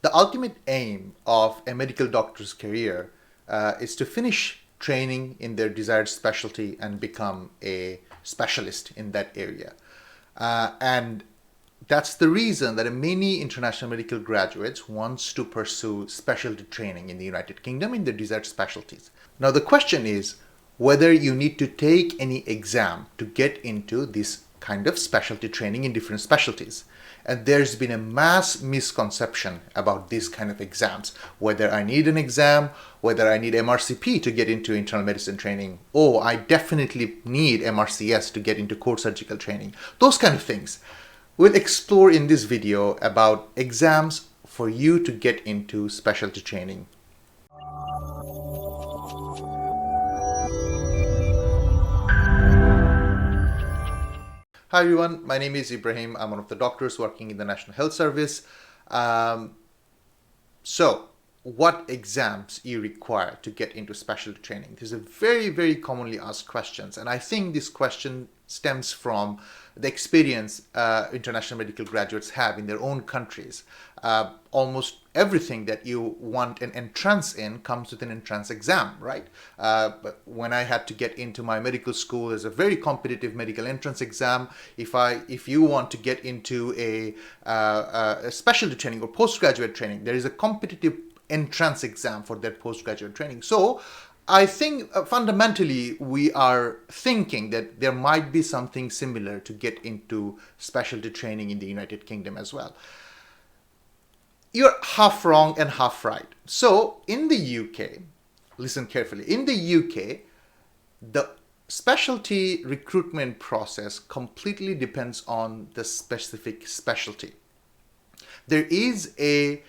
The ultimate aim of a medical doctor's career is to finish training in their desired specialty and become a specialist in that area. And that's the reason that many international medical graduates wants to pursue specialty training in the United Kingdom in their desired specialties. Now the question is whether you need to take any exam to get into this kind of specialty training in different specialties. And there's been a mass misconception about this kind of exams, whether I need an exam, whether I need MRCP to get into internal medicine training, or I definitely need MRCS to get into core surgical training, those kind of things. We'll explore in this video about exams for you to get into specialty training. Hi everyone, my name is Ibrahim. I'm one of the doctors working in the National Health Service. So, what exams you require to get into specialty training? This is a very commonly asked questions, and I think this question stems from the experience international medical graduates have in their own countries. Almost everything that you want an entrance in comes with an entrance exam, right? But when I had to get into my medical school, there's a very competitive medical entrance exam. If you want to get into a specialty training or postgraduate training, there is a competitive entrance exam for that postgraduate training. So I think fundamentally we are thinking that there might be something similar to get into specialty training in the United Kingdom as well. You're half wrong and half right. So in the UK, listen carefully, in the UK, the specialty recruitment process completely depends on the specific specialty. There is a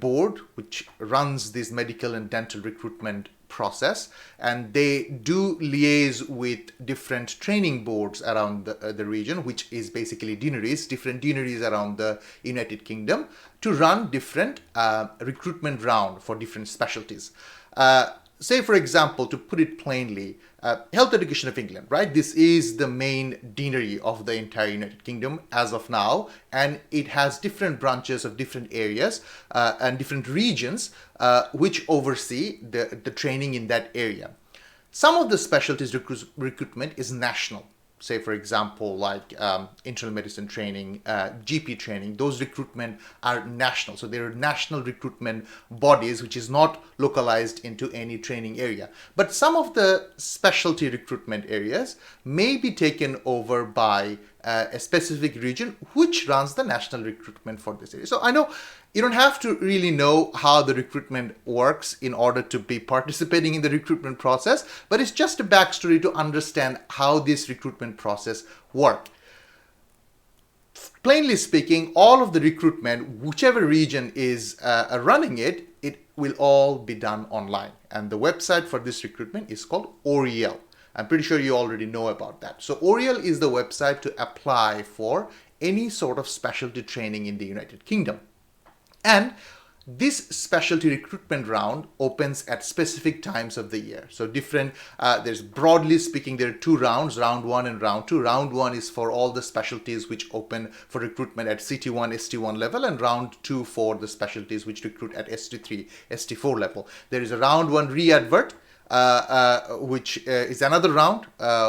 board which runs this medical and dental recruitment process, and they do liaise with different training boards around the region, which is basically different deaneries around the United Kingdom, to run different recruitment round for different specialties. Say, for example, to put it plainly, Health Education of England, right? This is the main deanery of the entire United Kingdom as of now, and it has different branches of different areas and different regions which oversee the training in that area. Some of the specialties recruitment is national. Say, for example, like internal medicine training, GP training, those recruitment are national. So there are national recruitment bodies, which is not localized into any training area. But some of the specialty recruitment areas may be taken over by a specific region, which runs the national recruitment for this area. So I know you don't have to really know how the recruitment works in order to be participating in the recruitment process, but it's just a backstory to understand how this recruitment process works. Plainly speaking, all of the recruitment, whichever region is running it, it will all be done online. And the website for this recruitment is called Oriel. I'm pretty sure you already know about that. So Oriel is the website to apply for any sort of specialty training in the United Kingdom. And this specialty recruitment round opens at specific times of the year. So there's broadly speaking, there are two rounds, round one and round two. Round one is for all the specialties which open for recruitment at CT1, ST1 level, and round two for the specialties which recruit at ST3, ST4 level. There is a round one re-advert, which is another round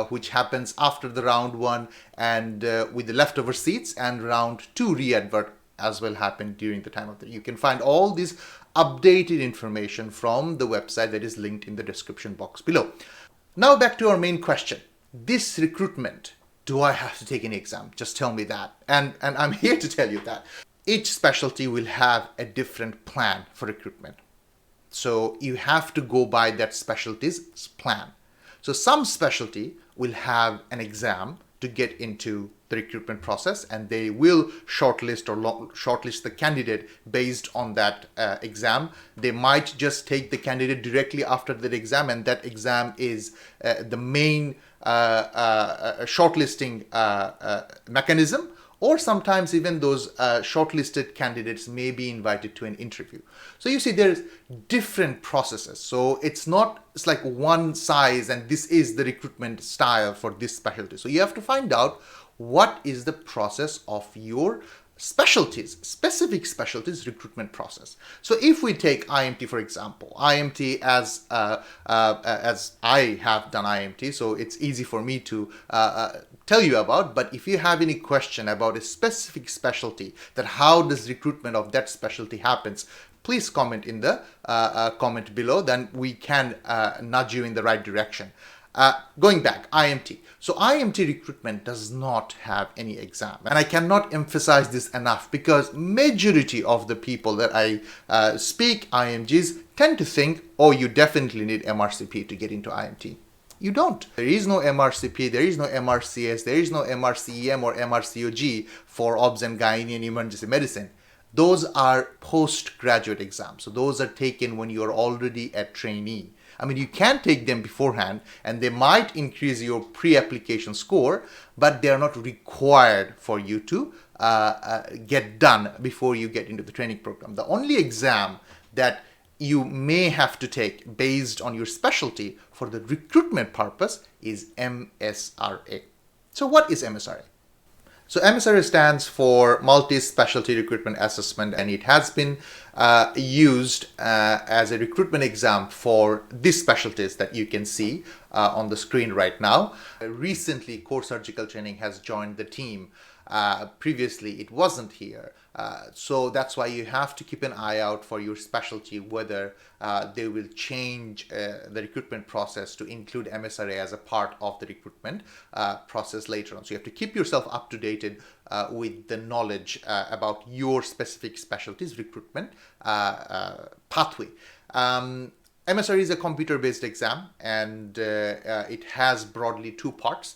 which happens after the round one and with the leftover seats, and round two re-advert as well happen during the time of the. You can find all this updated information from the website that is linked in the description box below. Now back to our main question. This recruitment, do I have to take any exam? Just tell me that. And I'm here to tell you that. Each specialty will have a different plan for recruitment. So you have to go by that specialty's plan. So some specialty will have an exam to get into the recruitment process, and they will shortlist the candidate based on that exam. They might just take the candidate directly after that exam, and that exam is the main shortlisting mechanism. Or sometimes even those shortlisted candidates may be invited to an interview. So you see, there's different processes. So it's like one size and this is the recruitment style for this specialty. So you have to find out what is the process of your specialties, specific specialties recruitment process. So if we take IMT, for example, IMT as I have done IMT, so it's easy for me to tell you about. But if you have any question about a specific specialty, that how does recruitment of that specialty happens, please comment in the comment below, then we can nudge you in the right direction. Going back, IMT. So IMT recruitment does not have any exam. And I cannot emphasize this enough, because majority of the people that I speak, IMGs, tend to think, oh, you definitely need MRCP to get into IMT. You don't. There is no MRCP, there is no MRCS, there is no MRCEM or MRCOG for obs and gynae and emergency medicine. Those are postgraduate exams. So those are taken when you're already a trainee. I mean, you can take them beforehand and they might increase your pre-application score, but they are not required for you to get done before you get into the training program. The only exam that you may have to take based on your specialty for the recruitment purpose is MSRA. So what is MSRA? So MSRA stands for Multi-Specialty Recruitment Assessment, and it has been used as a recruitment exam for these specialties that you can see on the screen right now. Recently, core surgical training has joined the team. Previously, it wasn't here. So that's why you have to keep an eye out for your specialty, whether they will change the recruitment process to include MSRA as a part of the recruitment process later on. So you have to keep yourself up to date with the knowledge about your specific specialty's recruitment pathway. MSRA is a computer-based exam, and it has broadly two parts.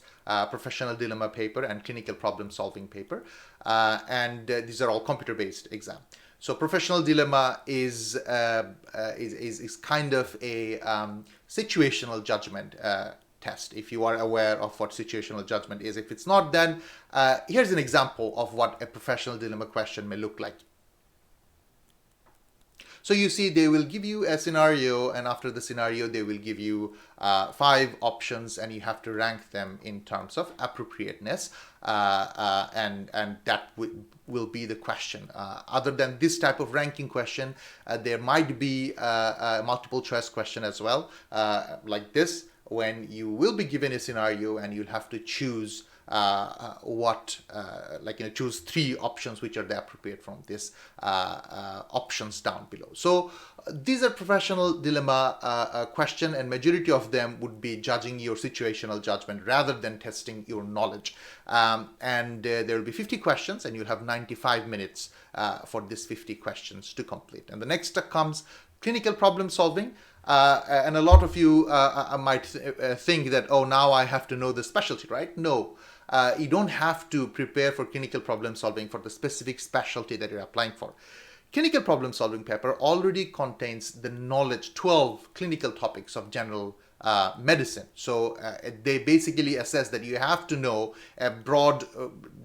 Professional dilemma paper and clinical problem solving paper, and these are all computer-based exam. So professional dilemma is kind of a situational judgment test. If you are aware of what situational judgment is, if it's not, then here's an example of what a professional dilemma question may look like. So you see, they will give you a scenario, and after the scenario, they will give you 5 options, and you have to rank them in terms of appropriateness, and that will be the question. Other than this type of ranking question, there might be a multiple choice question as well, like this, when you will be given a scenario and you'll have to choose choose 3 options which are the appropriate from this options down below. So these are professional dilemma question, and majority of them would be judging your situational judgment rather than testing your knowledge. There will be 50 questions, and you'll have 95 minutes for these 50 questions to complete. And the next step comes clinical problem solving. And a lot of you might think that, oh, now I have to know the specialty, right? No. You don't have to prepare for clinical problem solving for the specific specialty that you're applying for. Clinical problem solving paper already contains the knowledge, 12 clinical topics of general medicine. So they basically assess that you have to know a broad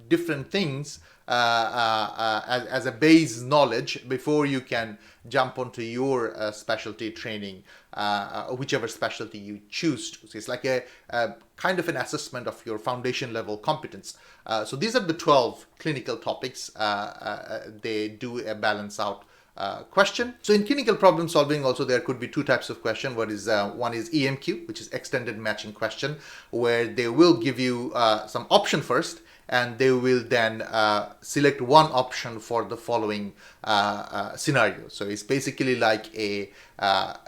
different things as a base knowledge before you can jump onto your specialty training, whichever specialty you choose to. So it's like a kind of an assessment of your foundation level competence. So these are the 12 clinical topics. They do a balance out question. So in clinical problem solving also there could be 2 types of question. One is EMQ, which is extended matching question, where they will give you some option first, and they will then select one option for the following scenario. So it's basically like a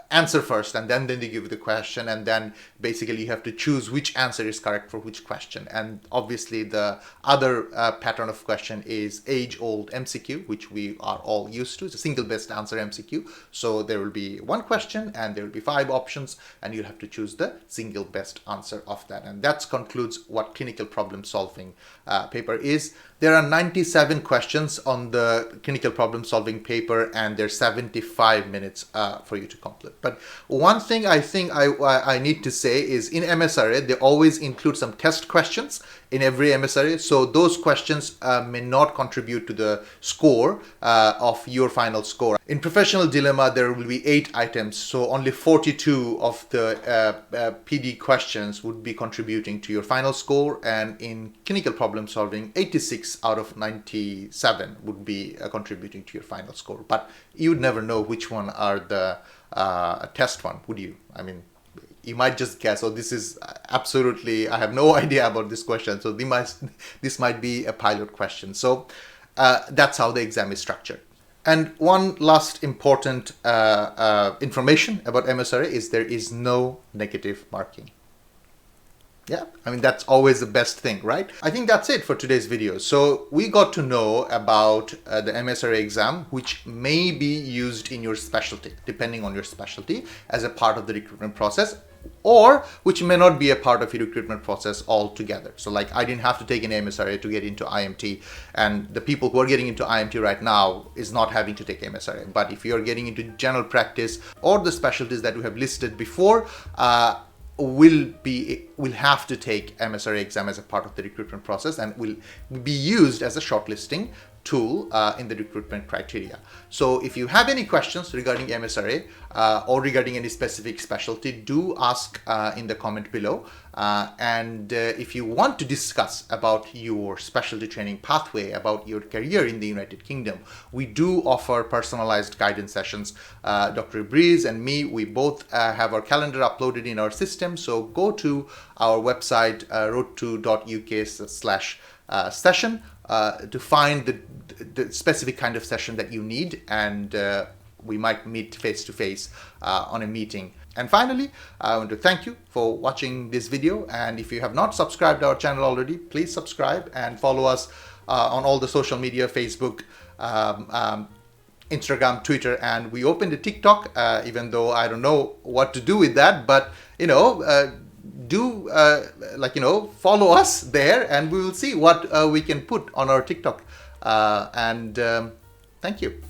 answer first, and then they give you the question, and then basically you have to choose which answer is correct for which question. And obviously the other pattern of question is age-old MCQ, which we are all used to. It's a single best answer MCQ. So there will be one question and there will be 5 options, and you'll have to choose the single best answer of that. And that concludes what clinical problem solving paper is. There are 97 questions on the clinical problem solving paper, and there's 75 minutes for you to complete. But one thing I think I need to say is in MSRA, they always include some test questions in every MSRA. So those questions may not contribute to the score of your final score. In professional dilemma, there will be 8 items. So only 42 of the PD questions would be contributing to your final score. And in clinical problem problem solving, 86 out of 97 would be contributing to your final score. But you would never know which one are the test one, would you? I mean, you might just guess, oh, this is absolutely, I have no idea about this question. So this might be a pilot question. So that's how the exam is structured. And one last important information about MSRA is there is no negative marking. Yeah, I mean, that's always the best thing, right? I think that's it for today's video. So we got to know about the MSRA exam, which may be used in your specialty, depending on your specialty, as a part of the recruitment process, or which may not be a part of your recruitment process altogether. So like, I didn't have to take an MSRA to get into IMT, and the people who are getting into IMT right now is not having to take MSRA. But if you're getting into general practice or the specialties that we have listed before, will have to take MSRA exam as a part of the recruitment process, and will be used as a shortlisting tool in the recruitment criteria. So if you have any questions regarding MSRA or regarding any specific specialty, do ask in the comment below. And if you want to discuss about your specialty training pathway, about your career in the United Kingdom, we do offer personalized guidance sessions. Dr. Breeze and me, we both have our calendar uploaded in our system. So go to our website, road2.uk/session to find the specific kind of session that you need, and we might meet face to face on a meeting. And finally, I want to thank you for watching this video, and if you have not subscribed to our channel already, please subscribe and follow us on all the social media, Facebook, Instagram, Twitter, and we opened a TikTok, even though I don't know what to do with that, but you know, follow us there, and we will see what we can put on our TikTok. Thank you.